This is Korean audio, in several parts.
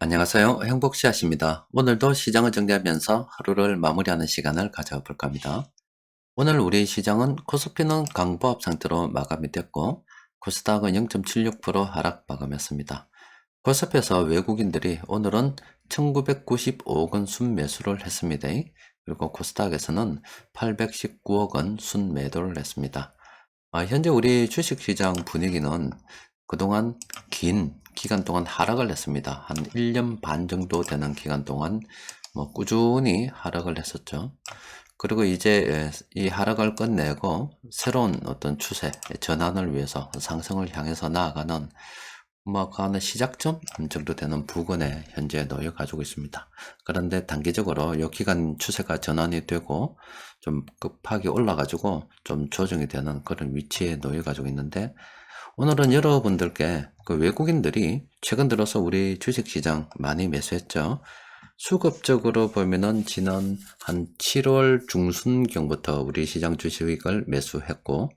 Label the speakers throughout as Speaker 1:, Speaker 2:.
Speaker 1: 안녕하세요. 행복씨앗입니다. 오늘도 시장을 정리하면서 하루를 마무리하는 시간을 가져볼까 합니다. 오늘 우리 시장은 코스피는 강보합 상태로 마감이 됐고 코스닥은 0.76% 하락 마감했습니다. 코스피에서 외국인들이 오늘은 1995억 원 순매수를 했습니다. 그리고 코스닥에서는 819억 원 순매도를 했습니다. 현재 우리 주식시장 분위기는 그동안 긴 기간 동안 하락을 했습니다. 한 1년 반 정도 되는 기간 동안 꾸준히 하락을 했었죠. 그리고 이제 이 하락을 끝내고 새로운 어떤 추세, 전환을 위해서 상승을 향해서 나아가는 가는 시작점 정도 되는 부근에 현재 놓여 가지고 있습니다. 그런데 단기적으로 이 기간 추세가 전환이 되고 좀 급하게 올라가지고 좀 조정이 되는 그런 위치에 놓여 가지고 있는데, 오늘은 여러분들께 그 외국인들이 최근 들어서 우리 주식시장 많이 매수했죠. 수급적으로 보면은 지난 한 7월 중순경부터 우리 시장 주식을 매수했고,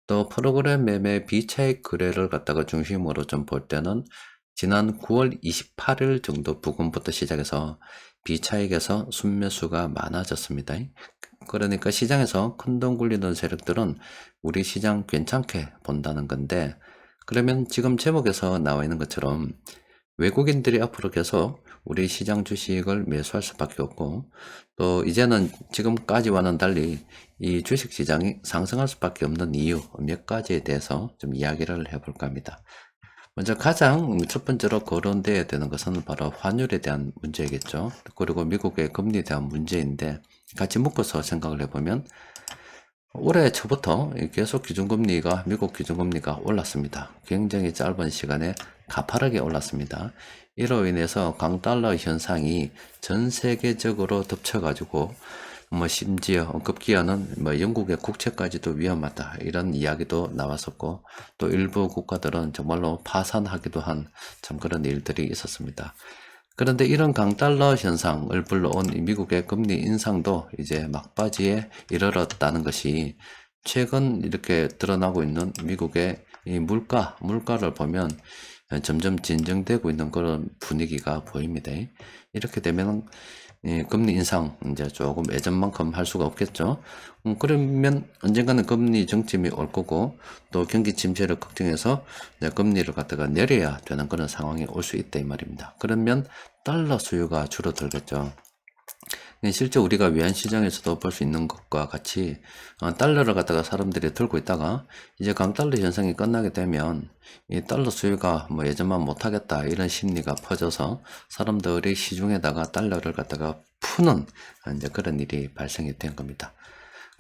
Speaker 1: 또 프로그램 매매 비차익 거래를 갖다가 중심으로 좀 볼 때는 지난 9월 28일 정도 부근부터 시작해서 비차익에서 순매수가 많아졌습니다. 그러니까 시장에서 큰돈 굴리던 세력들은 우리 시장 괜찮게 본다는 건데, 그러면 지금 제목에서 나와 있는 것처럼 외국인들이 앞으로 계속 우리 시장 주식을 매수할 수밖에 없고, 또 이제는 지금까지와는 달리 이 주식 시장이 상승할 수밖에 없는 이유 몇 가지에 대해서 좀 이야기를 해볼까 합니다. 먼저 가장 첫 번째로 거론되어야 되는 것은 바로 환율에 대한 문제이겠죠. 그리고 미국의 금리에 대한 문제인데, 같이 묶어서 생각을 해보면 올해 초부터 계속 기준금리가, 미국 기준금리가 올랐습니다. 굉장히 짧은 시간에 가파르게 올랐습니다. 이로 인해서 강달러 현상이 전 세계적으로 덮쳐가지고 심지어 급기야는 영국의 국채까지도 위험하다, 이런 이야기도 나왔었고, 또 일부 국가들은 정말로 파산하기도 한 참 그런 일들이 있었습니다. 그런데 이런 강달러 현상을 불러온 미국의 금리 인상도 이제 막바지에 이르렀다는 것이 최근 이렇게 드러나고 있는 미국의 이 물가를 보면 점점 진정되고 있는 그런 분위기가 보입니다. 이렇게 되면 금리 인상 이제 조금 예전만큼 할 수가 없겠죠. 그러면 언젠가는 금리 정점이 올 거고, 또 경기 침체를 걱정해서 금리를 갖다가 내려야 되는 그런 상황이 올 수 있다 이 말입니다. 그러면 달러 수요가 줄어들겠죠. 실제 우리가 외환시장에서도 볼 수 있는 것과 같이 달러를 갖다가 사람들이 들고 있다가 이제 강달러 현상이 끝나게 되면 이 달러 수요가 예전만 못하겠다, 이런 심리가 퍼져서 사람들이 시중에다가 달러를 갖다가 푸는 이제 그런 일이 발생이 된 겁니다.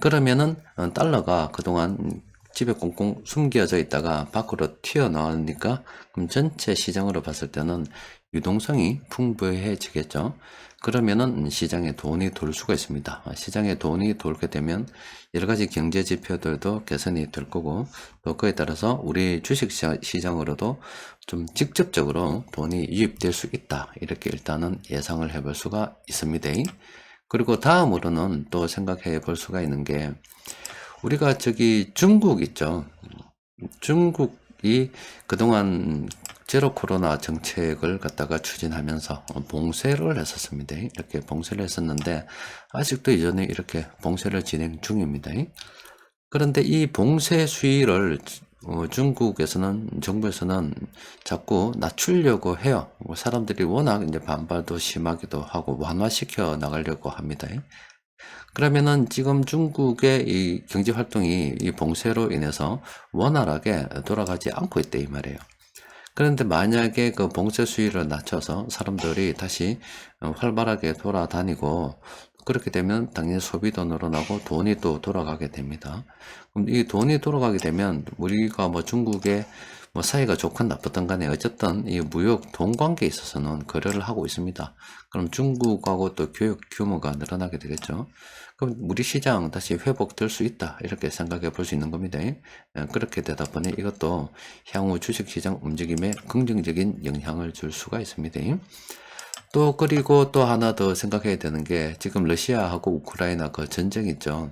Speaker 1: 그러면은 달러가 그동안 집에 꽁꽁 숨겨져 있다가 밖으로 튀어나오니까 그럼 전체 시장으로 봤을 때는 유동성이 풍부해지겠죠. 그러면은 시장에 돈이 돌 수가 있습니다. 시장에 돈이 돌게 되면 여러 가지 경제 지표들도 개선이 될 거고, 또 그에 따라서 우리 주식 시장으로도 좀 직접적으로 돈이 유입될 수 있다, 이렇게 일단은 예상을 해볼 수가 있습니다. 그리고 다음으로는 또 생각해 볼 수가 있는 게, 우리가 중국 있죠. 중국이 그동안 제로 코로나 정책을 갖다가 추진하면서 봉쇄를 했었습니다. 이렇게 봉쇄를 했었는데 아직도 여전히 이렇게 봉쇄를 진행 중입니다. 그런데 이 봉쇄 수위를 중국에서는, 정부에서는 자꾸 낮추려고 해요. 사람들이 워낙 이제 반발도 심하기도 하고 완화시켜 나가려고 합니다. 그러면은 지금 중국의 이 경제 활동이 이 봉쇄로 인해서 원활하게 돌아가지 않고 있다 이 말이에요. 그런데 만약에 그 봉쇄 수위를 낮춰서 사람들이 다시 활발하게 돌아다니고, 그렇게 되면 당연히 소비도 늘어나고 돈이 또 돌아가게 됩니다. 그럼 이 돈이 돌아가게 되면 우리가 중국의 사이가 좋건 나쁘든 간에 어쨌든 이 무역 돈 관계에 있어서는 거래를 하고 있습니다. 그럼 중국하고 또 교역 규모가 늘어나게 되겠죠. 그럼 우리 시장 다시 회복될 수 있다, 이렇게 생각해 볼 수 있는 겁니다. 그렇게 되다 보니 이것도 향후 주식시장 움직임에 긍정적인 영향을 줄 수가 있습니다. 또 그리고 또 하나 더 생각해야 되는 게, 지금 러시아하고 우크라이나 그 전쟁 있죠.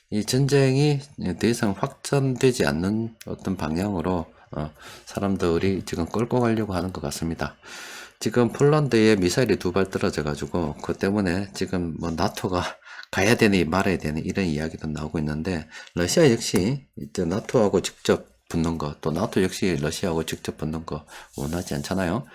Speaker 1: 이 전쟁이 더 이상 확전되지 않는 어떤 방향으로 사람들이 지금 끌고 가려고 하는 것 같습니다. 지금 폴란드에 미사일이 2발 떨어져 가지고 그 때문에 지금 뭐 나토가 가야 되니 말아야 되니 이런 이야기도 나오고 있는데, 러시아 역시 이제 나토하고 직접 붙는 거, 또 나토 역시 러시아하고 직접 붙는 거 원하지 않잖아요.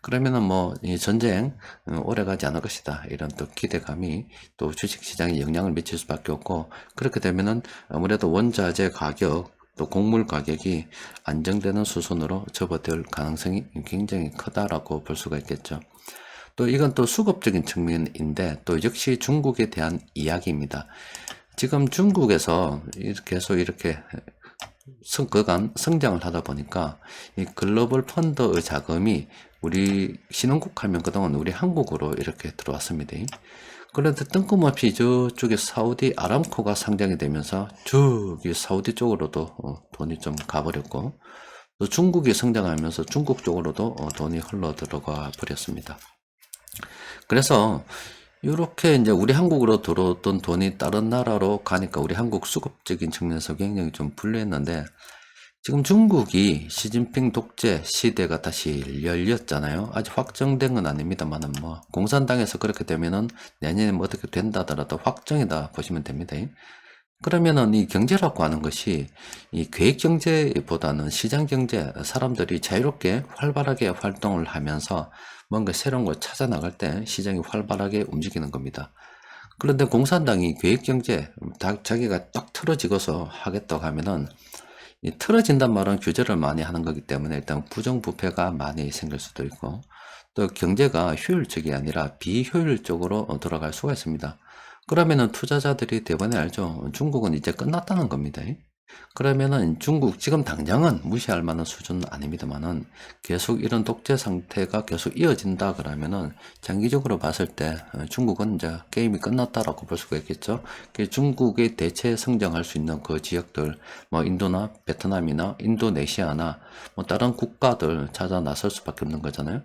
Speaker 1: 그러면은 뭐 이 전쟁 오래 가지 않을 것이다, 이런 또 기대감이 또 주식시장에 영향을 미칠 수밖에 없고, 그렇게 되면은 아무래도 원자재 가격, 또 곡물 가격이 안정되는 수준으로 접어들 가능성이 굉장히 크다라고 볼 수가 있겠죠. 또 이건 또 수급적인 측면인데, 또 역시 중국에 대한 이야기입니다. 지금 중국에서 계속 이렇게 그간 성장을 하다 보니까 이 글로벌 펀드의 자금이 우리 신흥국 하면 그동안 우리 한국으로 이렇게 들어왔습니다. 그런데 뜬금없이 저쪽에 사우디 아람코가 상장이 되면서 저기 사우디 쪽으로도 돈이 좀 가버렸고, 또 중국이 성장하면서 중국 쪽으로도 돈이 흘러 들어가 버렸습니다. 그래서 이렇게 이제 우리 한국으로 들어왔던 돈이 다른 나라로 가니까 우리 한국 수급적인 측면에서 굉장히 좀 불리했는데, 지금 중국이 시진핑 독재 시대가 다시 열렸잖아요. 아직 확정된 건 아닙니다만은 뭐 공산당에서 그렇게 되면은 내년에 뭐 어떻게 된다더라도 확정이다 보시면 됩니다. 그러면은 이 경제라고 하는 것이 이 계획 경제보다는 시장 경제, 사람들이 자유롭게 활발하게 활동을 하면서 뭔가 새로운 걸 찾아 나갈 때 시장이 활발하게 움직이는 겁니다. 그런데 공산당이 계획 경제, 자기가 딱 틀어지고서 하겠다고 하면은, 이 틀어진단 말은 규제를 많이 하는 거기 때문에 일단 부정부패가 많이 생길 수도 있고, 또 경제가 효율적이 아니라 비효율적으로 돌아갈 수가 있습니다. 그러면은 투자자들이 대번에 알죠. 중국은 이제 끝났다는 겁니다. 그러면은 중국 지금 당장은 무시할 만한 수준은 아닙니다만은, 계속 이런 독재 상태가 계속 이어진다 그러면은 장기적으로 봤을 때 중국은 이제 게임이 끝났다라고 볼 수가 있겠죠. 중국의 대체 성장할 수 있는 그 지역들, 뭐 인도나 베트남이나 인도네시아나 뭐 다른 국가들 찾아 나설 수밖에 없는 거잖아요.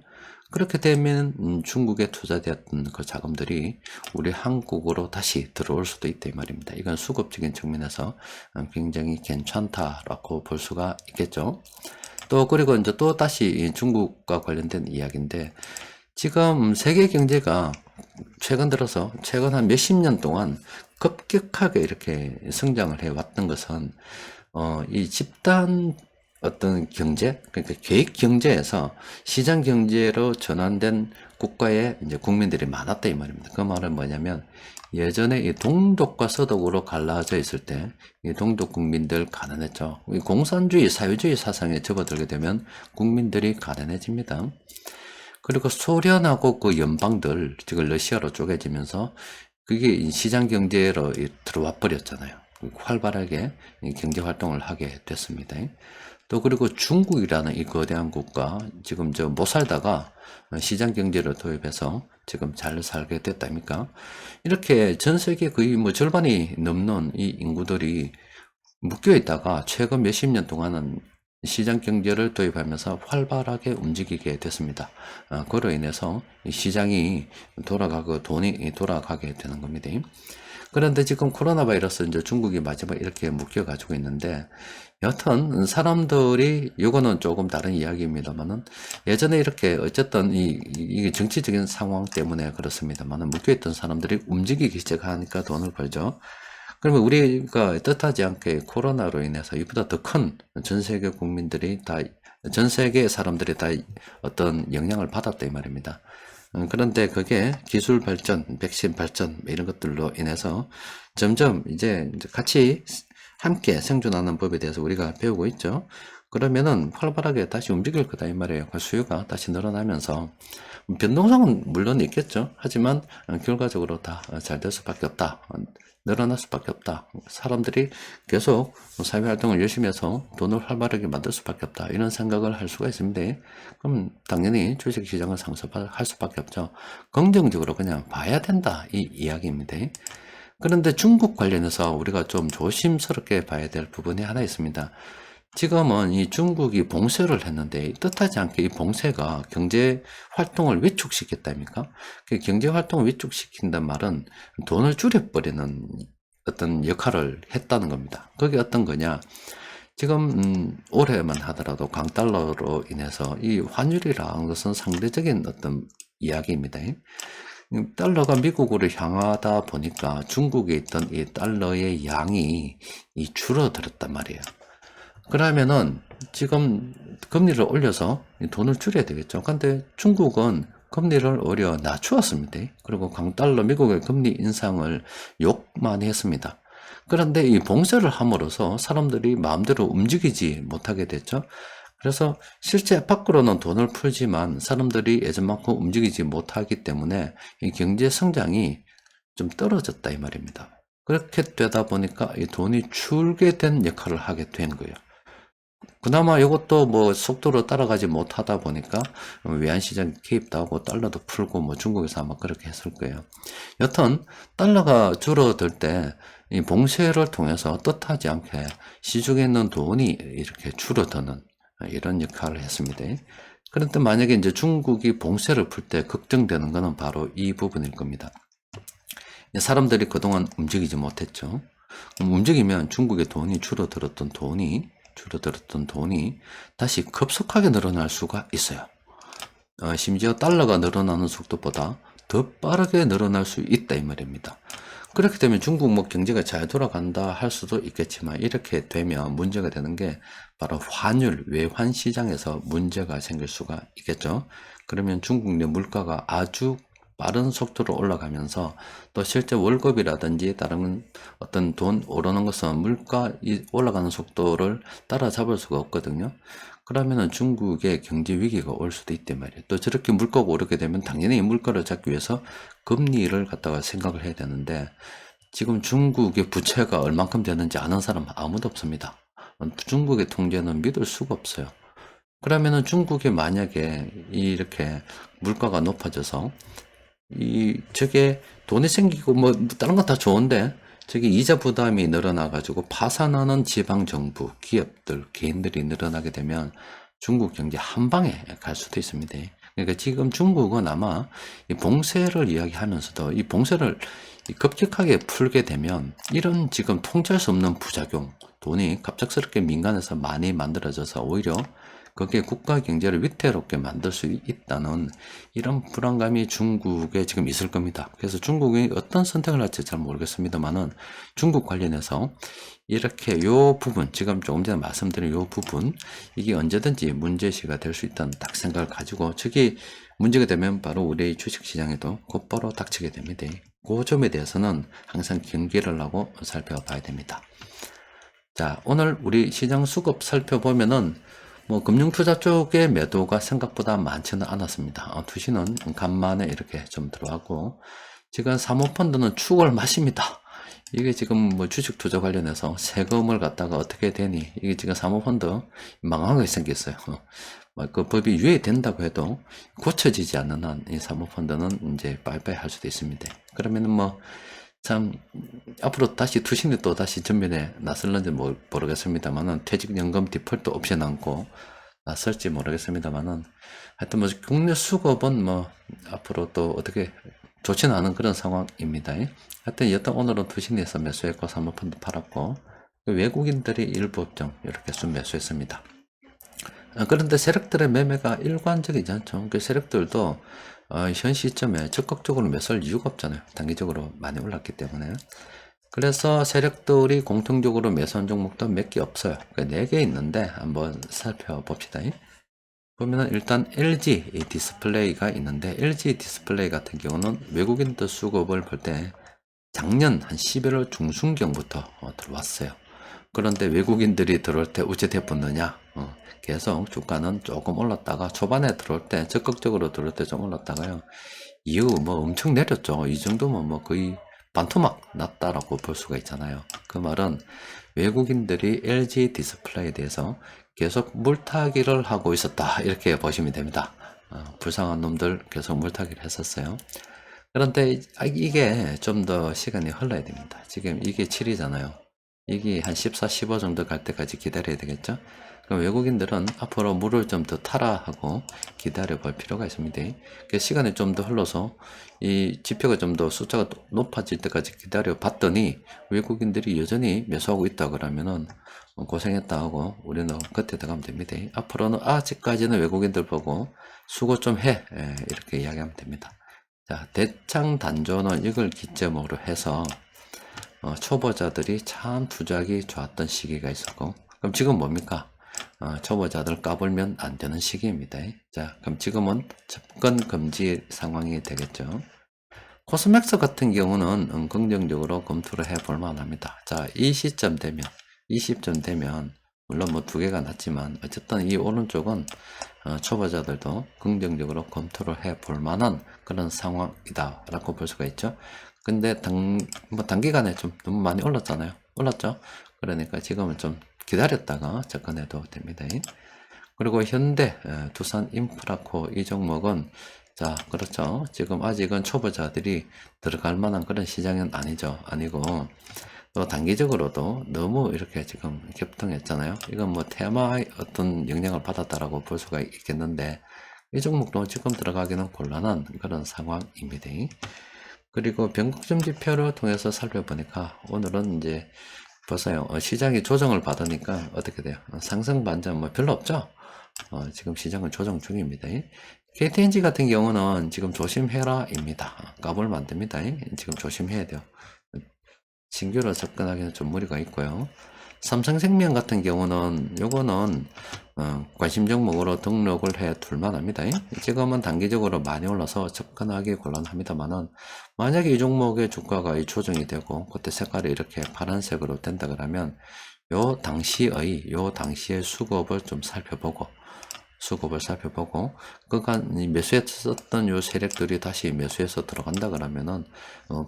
Speaker 1: 그렇게 되면 중국에 투자되었던 그 자금들이 우리 한국으로 다시 들어올 수도 있다, 이 말입니다. 이건 수급적인 측면에서 굉장히 괜찮다라고 볼 수가 있겠죠. 또 그리고 이제 또 다시 중국과 관련된 이야기인데, 지금 세계 경제가 최근 들어서 최근 한 몇십 년 동안 급격하게 이렇게 성장을 해 왔던 것은 이 집단 어떤 경제, 그러니까 계획 경제에서 시장 경제로 전환된 국가의 이제 국민들이 많았다, 이 말입니다. 그 말은 뭐냐면, 예전에 이 동독과 서독으로 갈라져 있을 때 이 동독 국민들 가난했죠. 이 공산주의, 사회주의 사상에 접어들게 되면 국민들이 가난해집니다. 그리고 소련하고 그 연방들, 즉 러시아로 쪼개지면서 그게 시장 경제로 들어와 버렸잖아요. 활발하게 경제 활동을 하게 됐습니다. 또 그리고 중국이라는 이 거대한 국가, 지금 저 못 살다가 시장 경제를 도입해서 지금 잘 살게 됐답니까? 이렇게 전 세계 거의 뭐 절반이 넘는 이 인구들이 묶여 있다가 최근 몇십 년 동안은 시장 경제를 도입하면서 활발하게 움직이게 됐습니다. 그로 인해서 시장이 돌아가고 돈이 돌아가게 되는 겁니다. 그런데 지금 코로나 바이러스 이제 중국이 마지막 이렇게 묶여 가지고 있는데, 여튼 사람들이, 요거는 조금 다른 이야기입니다만은, 예전에 이렇게 어쨌든 이게 정치적인 상황 때문에 그렇습니다만은 묶여있던 사람들이 움직이기 시작하니까 돈을 벌죠. 그러면 우리가 뜻하지 않게 코로나로 인해서 이보다 더 큰 전 세계 국민들이 다, 전 세계 사람들이 다 어떤 영향을 받았다, 이 말입니다. 그런데 그게 기술 발전, 백신 발전 이런 것들로 인해서 점점 이제 같이 함께 생존하는 법에 대해서 우리가 배우고 있죠. 그러면은 활발하게 다시 움직일 거다, 이 말이에요. 그 수요가 다시 늘어나면서 변동성은 물론 있겠죠. 하지만 결과적으로 다 잘 될 수밖에 없다. 늘어날 수밖에 없다. 사람들이 계속 사회활동을 열심히 해서 돈을 활발하게 만들 수밖에 없다. 이런 생각을 할 수가 있습니다. 그럼 당연히 주식시장을 상승할 수밖에 없죠. 긍정적으로 그냥 봐야 된다, 이 이야기입니다. 그런데 중국 관련해서 우리가 좀 조심스럽게 봐야 될 부분이 하나 있습니다. 지금은 이 중국이 봉쇄를 했는데, 뜻하지 않게 이 봉쇄가 경제 활동을 위축시켰답니까? 그 경제 활동을 위축시킨단 말은 돈을 줄여버리는 어떤 역할을 했다는 겁니다. 그게 어떤 거냐? 지금 올해만 하더라도 강달러로 인해서 이 환율이라는 것은 상대적인 어떤 이야기입니다. 달러가 미국으로 향하다 보니까 중국에 있던 이 달러의 양이 줄어들었단 말이에요. 그러면은 지금 금리를 올려서 돈을 줄여야 되겠죠. 근데 중국은 금리를 오히려 낮추었습니다. 그리고 강달러 미국의 금리 인상을 욕 많이 했습니다. 그런데 이 봉쇄를 함으로써 사람들이 마음대로 움직이지 못하게 됐죠. 그래서 실제 밖으로는 돈을 풀지만 사람들이 예전만큼 움직이지 못하기 때문에 이 경제 성장이 좀 떨어졌다 이 말입니다. 그렇게 되다 보니까 이 돈이 줄게 된 역할을 하게 된 거예요. 그나마 이것도 뭐 속도로 따라가지 못하다 보니까 외환시장 개입도 하고 달러도 풀고 뭐 중국에서 아마 그렇게 했을 거예요. 여튼 달러가 줄어들 때 이 봉쇄를 통해서 뜻하지 않게 시중에 있는 돈이 이렇게 줄어드는 이런 역할을 했습니다. 그런데 만약에 이제 중국이 봉쇄를 풀 때 걱정되는 것은 바로 이 부분일 겁니다. 사람들이 그동안 움직이지 못했죠. 움직이면 중국의 돈이 줄어들었던 돈이 다시 급속하게 늘어날 수가 있어요. 심지어 달러가 늘어나는 속도보다 더 빠르게 늘어날 수 있다 이 말입니다. 그렇게 되면 중국 뭐 경제가 잘 돌아간다 할 수도 있겠지만 이렇게 되면 문제가 되는 게 바로 환율, 외환 시장에서 문제가 생길 수가 있겠죠. 그러면 중국 내 물가가 아주 빠른 속도로 올라가면서 또 실제 월급이라든지 다른 어떤 돈 오르는 것은 물가 올라가는 속도를 따라잡을 수가 없거든요. 그러면은 중국의 경제 위기가 올 수도 있단 말이에요. 또 저렇게 물가가 오르게 되면 당연히 물가를 잡기 위해서 금리를 갖다가 생각을 해야 되는데 지금 중국의 부채가 얼만큼 되는지 아는 사람 아무도 없습니다. 중국의 통계는 믿을 수가 없어요. 그러면은 중국에 만약에 이렇게 물가가 높아져서 저게 돈이 생기고 뭐 다른 건 다 좋은데 저게 이자 부담이 늘어나 가지고 파산하는 지방 정부, 기업들, 개인들이 늘어나게 되면 중국 경제 한 방에 갈 수도 있습니다. 그러니까 지금 중국은 아마 이 봉쇄를 이야기하면서도 이 봉쇄를 급격하게 풀게 되면 이런 지금 통제할 수 없는 부작용, 돈이 갑작스럽게 민간에서 많이 만들어져서 오히려 그게 국가 경제를 위태롭게 만들 수 있다는 이런 불안감이 중국에 지금 있을 겁니다. 그래서 중국이 어떤 선택을 할지 잘 모르겠습니다만은 중국 관련해서 이렇게 요 부분, 지금 조금 전에 말씀드린 요 부분, 이게 언제든지 문제시가 될 수 있다는 딱 생각을 가지고 저게 문제가 되면 바로 우리 주식시장에도 곧바로 닥치게 됩니다. 그 점에 대해서는 항상 경계를 하고 살펴봐야 됩니다. 자, 오늘 우리 시장 수급 살펴보면은 뭐 금융투자 쪽의 매도가 생각보다 많지는 않았습니다. 투시는 간만에 이렇게 좀 들어가고 지금 사모펀드는 축을 마십니다. 이게 지금 뭐 주식 투자 관련해서 세금을 갖다가 어떻게 되니 이게 지금 사모펀드 망하게 생겼어요. 그 법이 유예된다고 해도 고쳐지지 않는 한 이 사모펀드는 이제 빠이빠이 할 수도 있습니다. 그러면은 뭐 참 앞으로 다시 투신이 또 다시 전면에 나설는지 모르겠습니다만은 퇴직연금 디폴트 옵션 않고 나설지 모르겠습니다만은 하여튼 뭐 국내 수급은 뭐 앞으로 또 어떻게 좋지는 않은 그런 상황입니다. 하여튼 여튼 오늘은 투신에서 매수했고 사모펀드 팔았고 외국인들이 일부 업종 이렇게 좀 매수했습니다. 그런데 세력들의 매매가 일관적이지 않죠. 그 세력들도 현 시점에 적극적으로 매수할 이유가 없잖아요. 단기적으로 많이 올랐기 때문에. 그래서 세력들이 공통적으로 매수한 종목도 몇 개 없어요. 4개 있는데 한번 살펴봅시다. 보면은 일단 LG 디스플레이가 있는데 LG 디스플레이 같은 경우는 외국인들 수급을 볼 때 작년 한 11월 중순경부터 들어왔어요. 그런데 외국인들이 들어올 때 우체대 붙느냐? 계속 주가는 조금 올랐다가 초반에 들어올 때 적극적으로 들어올 때 좀 올랐다가요. 이후 뭐 엄청 내렸죠. 이 정도면 뭐 거의 반토막 났다라고 볼 수가 있잖아요. 그 말은 외국인들이 LG 디스플레이에 대해서 계속 물타기를 하고 있었다. 이렇게 보시면 됩니다. 불쌍한 놈들 계속 물타기를 했었어요. 그런데 이게 좀 더 시간이 흘러야 됩니다. 지금 이게 7이잖아요. 이게 한 14, 15 정도 갈 때까지 기다려야 되겠죠? 그럼 외국인들은 앞으로 물을 좀 더 타라 하고 기다려 볼 필요가 있습니다. 그 시간이 좀 더 흘러서 이 지표가 좀 더 숫자가 높아질 때까지 기다려 봤더니 외국인들이 여전히 매수하고 있다 그러면은 고생했다 하고 우리는 그때 들어가면 됩니다. 앞으로는 아직까지는 외국인들 보고 수고 좀 해. 이렇게 이야기하면 됩니다. 자, 대창 단조는 이걸 기점으로 해서 초보자들이 참 투자하기 좋았던 시기가 있었고, 그럼 지금 뭡니까? 초보자들 까불면 안 되는 시기입니다. 자, 그럼 지금은 접근 금지 상황이 되겠죠. 코스맥스 같은 경우는 긍정적으로 검토를 해볼 만합니다. 자, 이 시점 되면, 20점 되면, 물론 뭐 두 개가 낮지만, 어쨌든 이 오른쪽은 초보자들도 긍정적으로 검토를 해볼 만한 그런 상황이다 라고 볼 수가 있죠. 근데 단기간에 좀 너무 많이 올랐잖아요. 올랐죠. 그러니까 지금은 좀 기다렸다가 접근해도 됩니다. 그리고 현대, 두산 인프라코 이 종목은 자, 그렇죠. 지금 아직은 초보자들이 들어갈 만한 그런 시장은 아니고 또 단기적으로도 너무 이렇게 지금 격등했잖아요. 이건 뭐 테마의 어떤 영향을 받았다라고 볼 수가 있겠는데 이 종목도 지금 들어가기는 곤란한 그런 상황입니다. 그리고 변곡점 지표를 통해서 살펴보니까 오늘은 이제 보세요. 시장이 조정을 받으니까 어떻게 돼요? 상승 반전 뭐 별로 없죠? 지금 시장은 조정 중입니다. KTNG 같은 경우는 지금 조심해라입니다. 까불면 안 됩니다. 지금 조심해야 돼요. 신규로 접근하기는 좀 무리가 있고요. 삼성생명 같은 경우는 요거는 관심 종목으로 등록을 해 둘만 합니다. 지금은 단기적으로 많이 올라서 접근하기 곤란합니다만은 만약에 이 종목의 주가가 이 조정이 되고 그때 색깔이 이렇게 파란색으로 된다 그러면 요 당시의 수급을 좀 살펴보고 그간 매수했었던 요 세력들이 다시 매수해서 들어간다 그러면은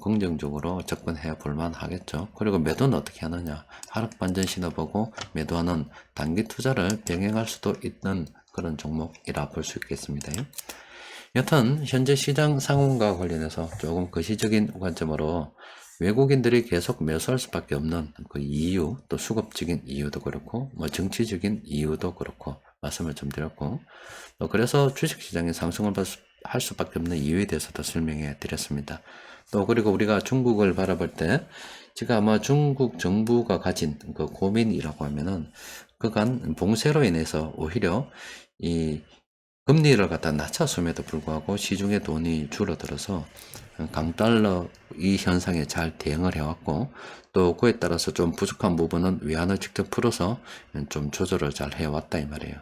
Speaker 1: 긍정적으로 접근해 볼만 하겠죠. 그리고 매도는 어떻게 하느냐, 하락 반전 신어보고 매도하는 단기 투자를 병행할 수도 있는 그런 종목이라 볼 수 있겠습니다. 여튼 현재 시장 상황과 관련해서 조금 거시적인 관점으로 외국인들이 계속 매수할 수밖에 없는 그 이유, 또 수급적인 이유도 그렇고 뭐 정치적인 이유도 그렇고 말씀을 좀 드렸고, 또 그래서 주식시장이 상승을 할 수밖에 없는 이유에 대해서도 설명해 드렸습니다. 또 그리고 우리가 중국을 바라볼 때 지금 아마 중국 정부가 가진 그 고민이라고 하면은 그간 봉쇄로 인해서 오히려 이 금리를 갖다 낮췄음에도 불구하고 시중의 돈이 줄어들어서 강달러 이 현상에 잘 대응을 해왔고, 또 그에 따라서 좀 부족한 부분은 외환을 직접 풀어서 좀 조절을 잘 해왔다 이 말이에요.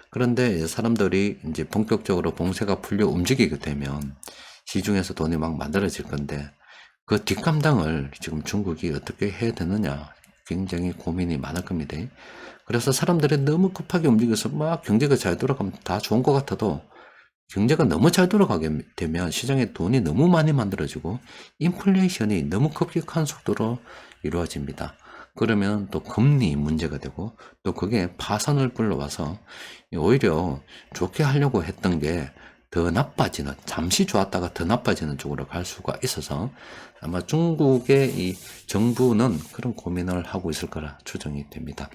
Speaker 1: 그런데 사람들이 이제 본격적으로 봉쇄가 풀려 움직이게 되면 시중에서 돈이 막 만들어질 건데 그 뒷감당을 지금 중국이 어떻게 해야 되느냐 굉장히 고민이 많을 겁니다. 그래서 사람들이 너무 급하게 움직여서 막 경제가 잘 돌아가면 다 좋은 것 같아도 경제가 너무 잘 돌아가게 되면 시장에 돈이 너무 많이 만들어지고 인플레이션이 너무 급격한 속도로 이루어집니다. 그러면 또 금리 문제가 되고 또 그게 파산을 불러와서 오히려 좋게 하려고 했던 게 더 나빠지는, 잠시 좋았다가 더 나빠지는 쪽으로 갈 수가 있어서 아마 중국의 이 정부는 그런 고민을 하고 있을 거라 추정이 됩니다.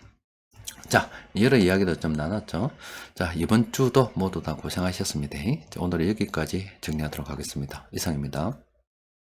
Speaker 1: 자, 여러 이야기도 좀 나눴죠. 자, 이번 주도 모두 다 고생하셨습니다. 오늘 여기까지 정리하도록 하겠습니다. 이상입니다.